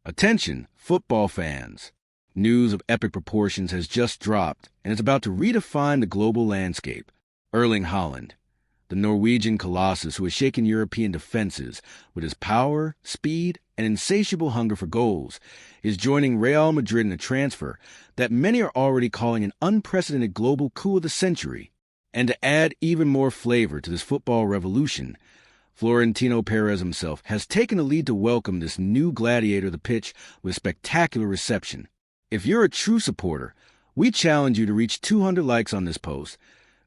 Attention, football fans. News of epic proportions has just dropped and is about to redefine the global landscape. Erling Haaland, the Norwegian colossus who has shaken European defenses with his power, speed, and insatiable hunger for goals, is joining Real Madrid in a transfer that many are already calling an unprecedented global coup of the century. And to add even more flavor to this football revolution, Florentino Perez himself has taken the lead to welcome this new gladiator to the pitch with spectacular reception. If you're a true supporter, we challenge you to reach 200 likes on this post,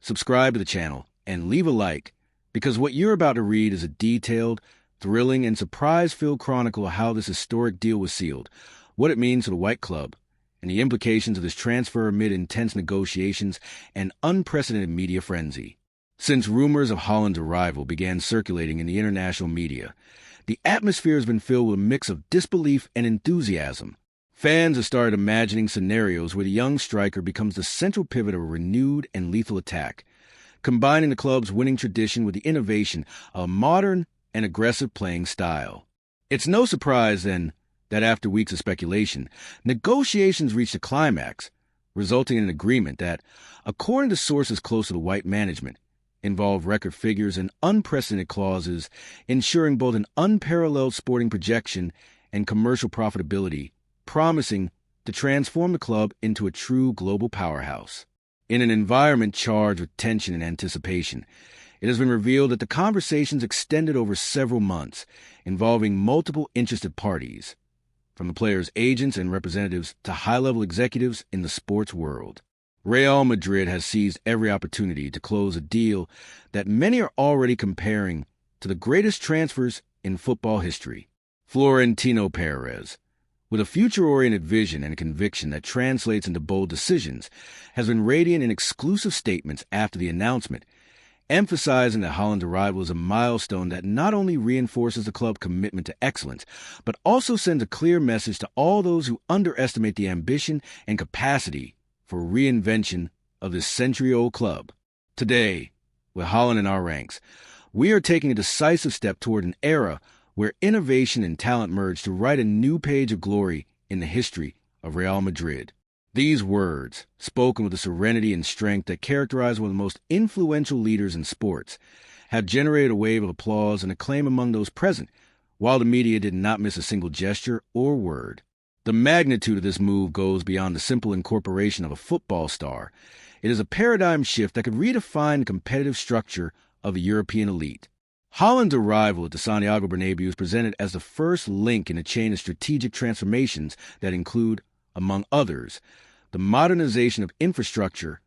subscribe to the channel, and leave a like, because what you're about to read is a detailed, thrilling, and surprise-filled chronicle of how this historic deal was sealed, what it means to the White Club, and the implications of this transfer amid intense negotiations and unprecedented media frenzy. Since rumors of Haaland's arrival began circulating in the international media, the atmosphere has been filled with a mix of disbelief and enthusiasm. Fans have started imagining scenarios where the young striker becomes the central pivot of a renewed and lethal attack, combining the club's winning tradition with the innovation of a modern and aggressive playing style. It's no surprise, then, that after weeks of speculation, negotiations reached a climax, resulting in an agreement that, according to sources close to the White management, involved record figures and unprecedented clauses, ensuring both an unparalleled sporting projection and commercial profitability, promising to transform the club into a true global powerhouse. In an environment charged with tension and anticipation, it has been revealed that the conversations extended over several months, involving multiple interested parties, from the players' agents and representatives to high-level executives in the sports world. Real Madrid has seized every opportunity to close a deal that many are already comparing to the greatest transfers in football history. Florentino Perez, with a future-oriented vision and a conviction that translates into bold decisions, has been radiant in exclusive statements after the announcement, emphasizing that Haaland's arrival is a milestone that not only reinforces the club's commitment to excellence, but also sends a clear message to all those who underestimate the ambition and capacity for reinvention of this century-old club. Today, with Haaland in our ranks, we are taking a decisive step toward an era where innovation and talent merge to write a new page of glory in the history of Real Madrid. These words, spoken with the serenity and strength that characterize one of the most influential leaders in sports, have generated a wave of applause and acclaim among those present, while the media did not miss a single gesture or word. The magnitude of this move goes beyond the simple incorporation of a football star. It is a paradigm shift that could redefine the competitive structure of the European elite. Haaland's arrival at the Santiago Bernabéu is presented as the first link in a chain of strategic transformations that include, among others, the modernization of infrastructure,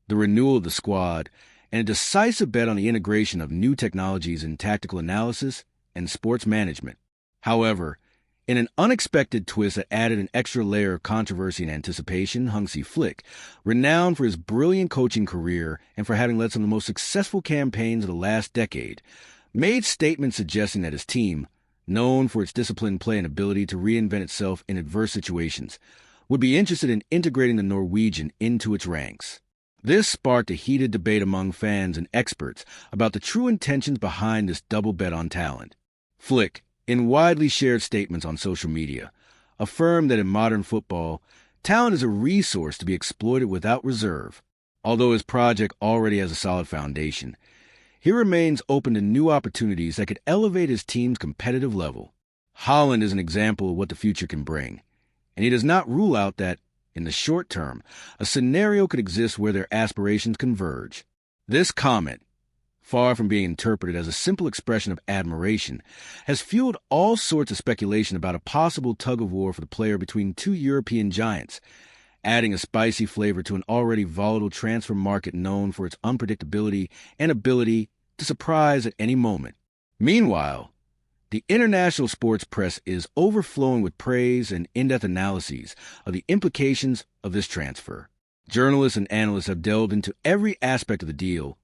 the renewal of the squad, and a decisive bet on the integration of new technologies in tactical analysis and sports management. However, in an unexpected twist that added an extra layer of controversy and anticipation, Hansi Flick, renowned for his brilliant coaching career and for having led some of the most successful campaigns of the last decade, made statements suggesting that his team, known for its disciplined play and ability to reinvent itself in adverse situations, would be interested in integrating the Norwegian into its ranks. This sparked a heated debate among fans and experts about the true intentions behind this double bet on talent. Flick, in widely shared statements on social media, affirmed that in modern football, talent is a resource to be exploited without reserve. Although his project already has a solid foundation, he remains open to new opportunities that could elevate his team's competitive level. Haaland is an example of what the future can bring, and he does not rule out that, in the short term, a scenario could exist where their aspirations converge. This comment, far from being interpreted as a simple expression of admiration, has fueled all sorts of speculation about a possible tug-of-war for the player between two European giants, adding a spicy flavor to an already volatile transfer market known for its unpredictability and ability to surprise at any moment. Meanwhile, the international sports press is overflowing with praise and in-depth analyses of the implications of this transfer. Journalists and analysts have delved into every aspect of the deal,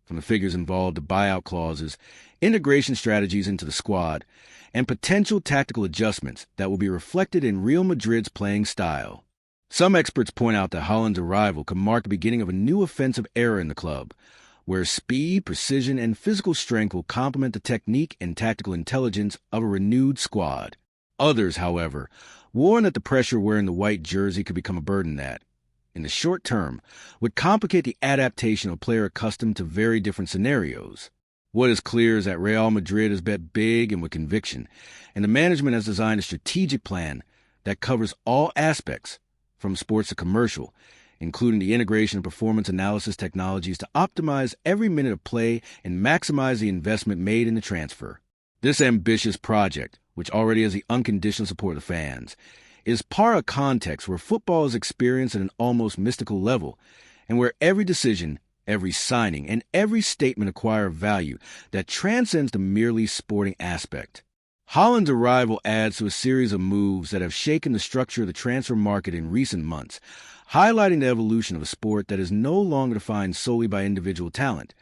from the figures involved to buyout clauses, integration strategies into the squad, and potential tactical adjustments that will be reflected in Real Madrid's playing style. Some experts point out that Haaland's arrival could mark the beginning of a new offensive era in the club, where speed, precision, and physical strength will complement the technique and tactical intelligence of a renewed squad. Others, however, warned that the pressure wearing the white jersey could become a burden that, in the short term, would complicate the adaptation of a player accustomed to very different scenarios. What is clear is that Real Madrid has bet big and with conviction, and the management has designed a strategic plan that covers all aspects, from sports to commercial, including the integration of performance analysis technologies to optimize every minute of play and maximize the investment made in the transfer. This ambitious project, which already has the unconditional support of the fans, is part of a context where football is experienced at an almost mystical level, and where every decision, every signing, and every statement acquire a value that transcends the merely sporting aspect. Haaland's arrival adds to a series of moves that have shaken the structure of the transfer market in recent months, highlighting the evolution of a sport that is no longer defined solely by individual talent,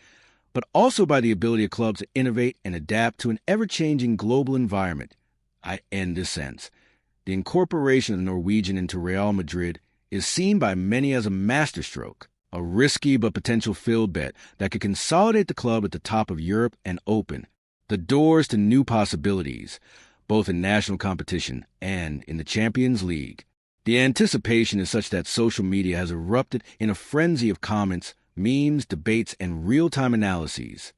but also by the ability of clubs to innovate and adapt to an ever-changing global environment. In this sense, the incorporation of the Norwegian into Real Madrid is seen by many as a masterstroke, a risky but potential field bet that could consolidate the club at the top of Europe and open the doors to new possibilities, both in national competition and in the Champions League. The anticipation is such that social media has erupted in a frenzy of comments, memes, debates, and real-time analyses.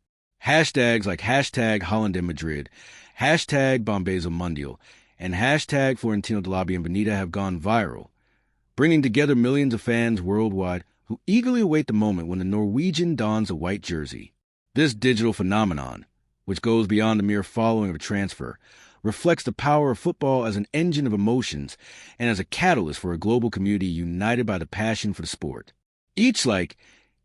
Hashtags like hashtag Haaland in Madrid, hashtag Bombezo Mundial, and hashtag Florentino de la Bienvenida have gone viral, bringing together millions of fans worldwide who eagerly await the moment when the Norwegian dons a white jersey. This digital phenomenon, which goes beyond the mere following of a transfer, reflects the power of football as an engine of emotions and as a catalyst for a global community united by the passion for the sport. Each like,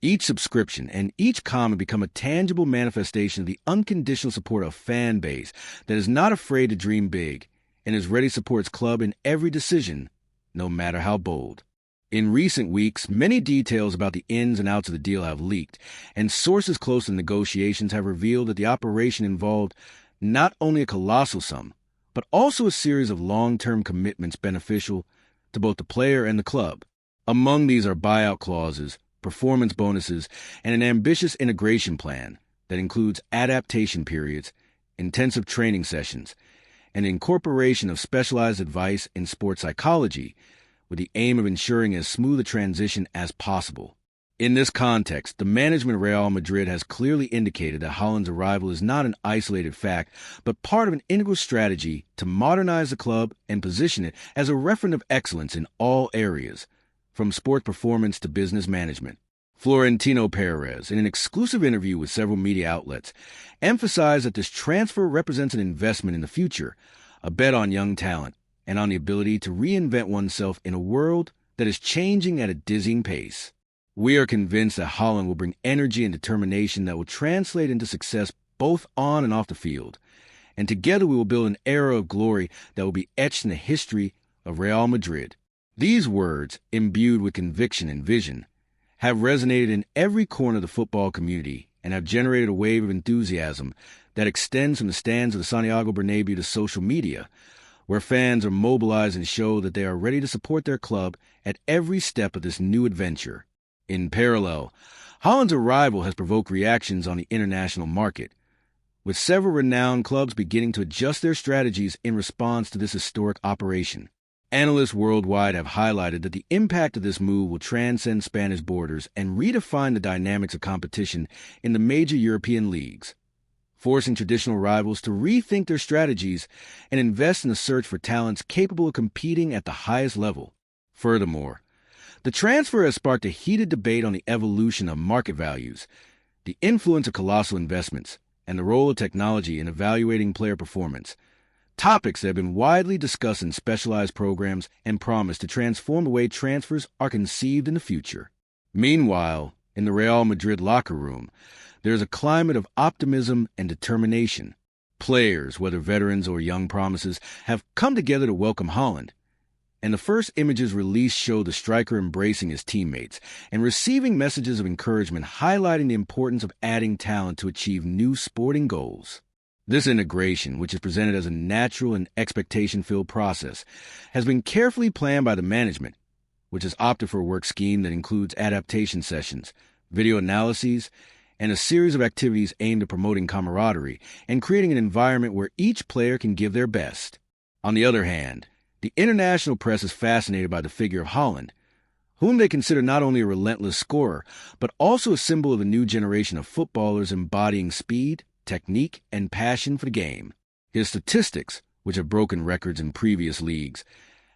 each subscription, and each comment become a tangible manifestation of the unconditional support of a fan base that is not afraid to dream big and is ready to support its club in every decision, no matter how bold. In recent weeks, many details about the ins and outs of the deal have leaked, and sources close to the negotiations have revealed that the operation involved not only a colossal sum, but also a series of long-term commitments beneficial to both the player and the club. Among these are buyout clauses, performance bonuses, and an ambitious integration plan that includes adaptation periods, intensive training sessions, and incorporation of specialized advice in sports psychology, with the aim of ensuring as smooth a transition as possible. In this context, the management of Real Madrid has clearly indicated that Haaland's arrival is not an isolated fact, but part of an integral strategy to modernize the club and position it as a referent of excellence in all areas, from sports performance to business management. Florentino Perez, in an exclusive interview with several media outlets, emphasized that this transfer represents an investment in the future, a bet on young talent, and on the ability to reinvent oneself in a world that is changing at a dizzying pace. We are convinced that Haaland will bring energy and determination that will translate into success both on and off the field, and together we will build an era of glory that will be etched in the history of Real Madrid. These words, imbued with conviction and vision, have resonated in every corner of the football community and have generated a wave of enthusiasm that extends from the stands of the Santiago Bernabéu to social media, where fans are mobilized and show that they are ready to support their club at every step of this new adventure. In parallel, Haaland's arrival has provoked reactions on the international market, with several renowned clubs beginning to adjust their strategies in response to this historic operation. Analysts worldwide have highlighted that the impact of this move will transcend Spanish borders and redefine the dynamics of competition in the major European leagues, forcing traditional rivals to rethink their strategies and invest in the search for talents capable of competing at the highest level. Furthermore, the transfer has sparked a heated debate on the evolution of market values, the influence of colossal investments, and the role of technology in evaluating player performance, topics that have been widely discussed in specialized programs and promise to transform the way transfers are conceived in the future. Meanwhile, in the Real Madrid locker room, there is a climate of optimism and determination. Players, whether veterans or young promises, have come together to welcome Haaland, and the first images released show the striker embracing his teammates and receiving messages of encouragement highlighting the importance of adding talent to achieve new sporting goals. This integration, which is presented as a natural and expectation-filled process, has been carefully planned by the management, which has opted for a work scheme that includes adaptation sessions, video analyses, and a series of activities aimed at promoting camaraderie and creating an environment where each player can give their best. On the other hand, The international press is fascinated by the figure of Haaland, whom they consider not only a relentless scorer, but also a symbol of a new generation of footballers embodying speed, technique, and passion for the game. His statistics, which have broken records in previous leagues,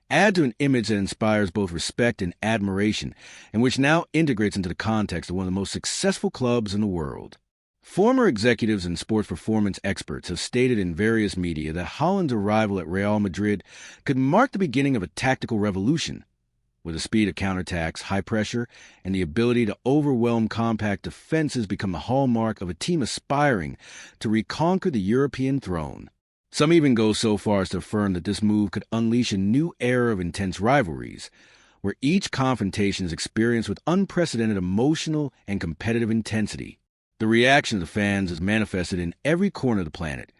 add to an image that inspires both respect and admiration, and which now integrates into the context of one of the most successful clubs in the world. Former executives and sports performance experts have stated in various media that Haaland's arrival at Real Madrid could mark the beginning of a tactical revolution, with the speed of counterattacks, high pressure, and the ability to overwhelm compact defenses become the hallmark of a team aspiring to reconquer the European throne. Some even go so far as to affirm that this move could unleash a new era of intense rivalries, where each confrontation is experienced with unprecedented emotional and competitive intensity. The reaction of the fans is manifested in every corner of the planet,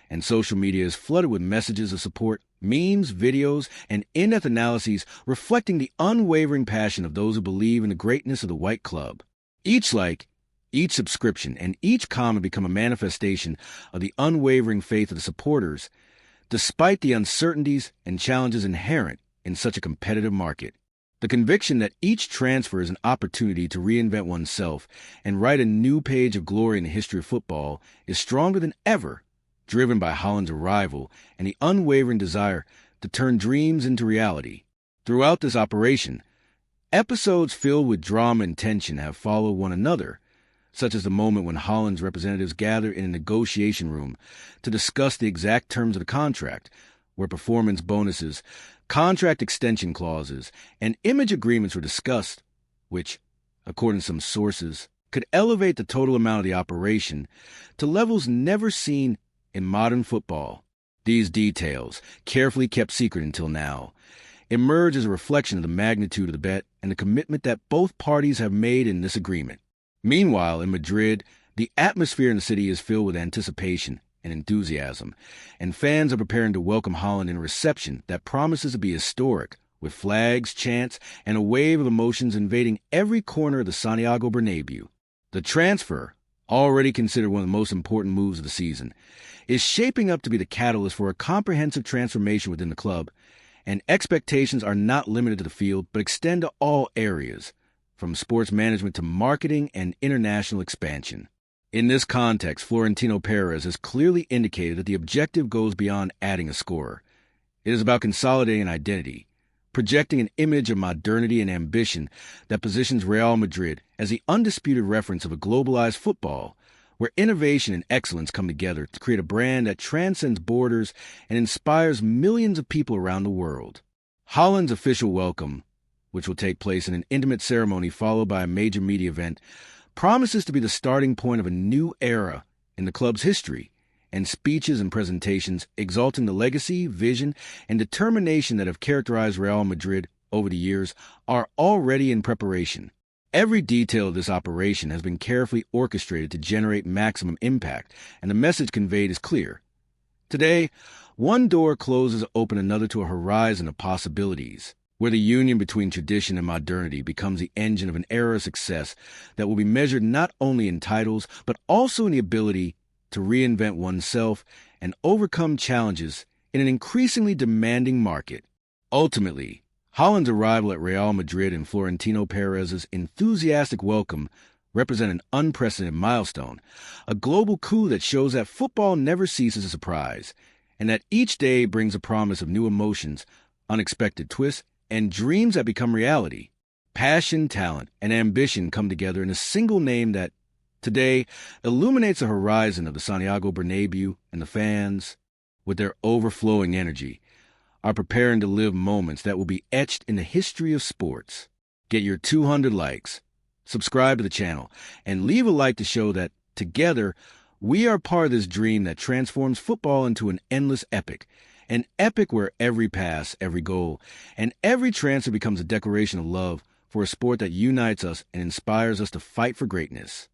and social media is flooded with messages of support, memes, videos, and in-depth analyses reflecting the unwavering passion of those who believe in the greatness of the White Club. Each like, each subscription, and each comment become a manifestation of the unwavering faith of the supporters, despite the uncertainties and challenges inherent in such a competitive market. The conviction that each transfer is an opportunity to reinvent oneself and write a new page of glory in the history of football is stronger than ever, driven by Haaland's arrival and the unwavering desire to turn dreams into reality. Throughout this operation, episodes filled with drama and tension have followed one another, such as the moment when Haaland's representatives gather in a negotiation room to discuss the exact terms of the contract, where performance bonuses, contract extension clauses, and image agreements were discussed, which, according to some sources, could elevate the total amount of the operation to levels never seen in modern football. These details, carefully kept secret until now, emerge as a reflection of the magnitude of the bet and the commitment that both parties have made in this agreement. Meanwhile, in Madrid, the atmosphere in the city is filled with anticipation and enthusiasm, and fans are preparing to welcome Haaland in a reception that promises to be historic, with flags, chants, and a wave of emotions invading every corner of the Santiago Bernabéu. The transfer, already considered one of the most important moves of the season, is shaping up to be the catalyst for a comprehensive transformation within the club, and expectations are not limited to the field but extend to all areas, from sports management to marketing and international expansion. In this context, Florentino Perez has clearly indicated that the objective goes beyond adding a scorer. It is about consolidating an identity, projecting an image of modernity and ambition that positions Real Madrid as the undisputed reference of a globalized football, where innovation and excellence come together to create a brand that transcends borders and inspires millions of people around the world. Haaland's official welcome, which will take place in an intimate ceremony followed by a major media event, promises to be the starting point of a new era in the club's history, and speeches and presentations exalting the legacy, vision, and determination that have characterized Real Madrid over the years are already in preparation. Every detail of this operation has been carefully orchestrated to generate maximum impact, and the message conveyed is clear. Today, one door closes to open another to a horizon of possibilities, where the union between tradition and modernity becomes the engine of an era of success that will be measured not only in titles, but also in the ability to reinvent oneself and overcome challenges in an increasingly demanding market. Ultimately, Haaland's arrival at Real Madrid and Florentino Perez's enthusiastic welcome represent an unprecedented milestone, a global coup that shows that football never ceases to surprise, and that each day brings a promise of new emotions, unexpected twists, and dreams that become reality. Passion, talent, and ambition come together in a single name that, today, illuminates the horizon of the Santiago Bernabéu, and the fans, with their overflowing energy, are preparing to live moments that will be etched in the history of sports. Get your 200 likes, subscribe to the channel, and leave a like to show that, together, we are part of this dream that transforms football into an endless epic. An epic where every pass, every goal, and every transfer becomes a declaration of love for a sport that unites us and inspires us to fight for greatness.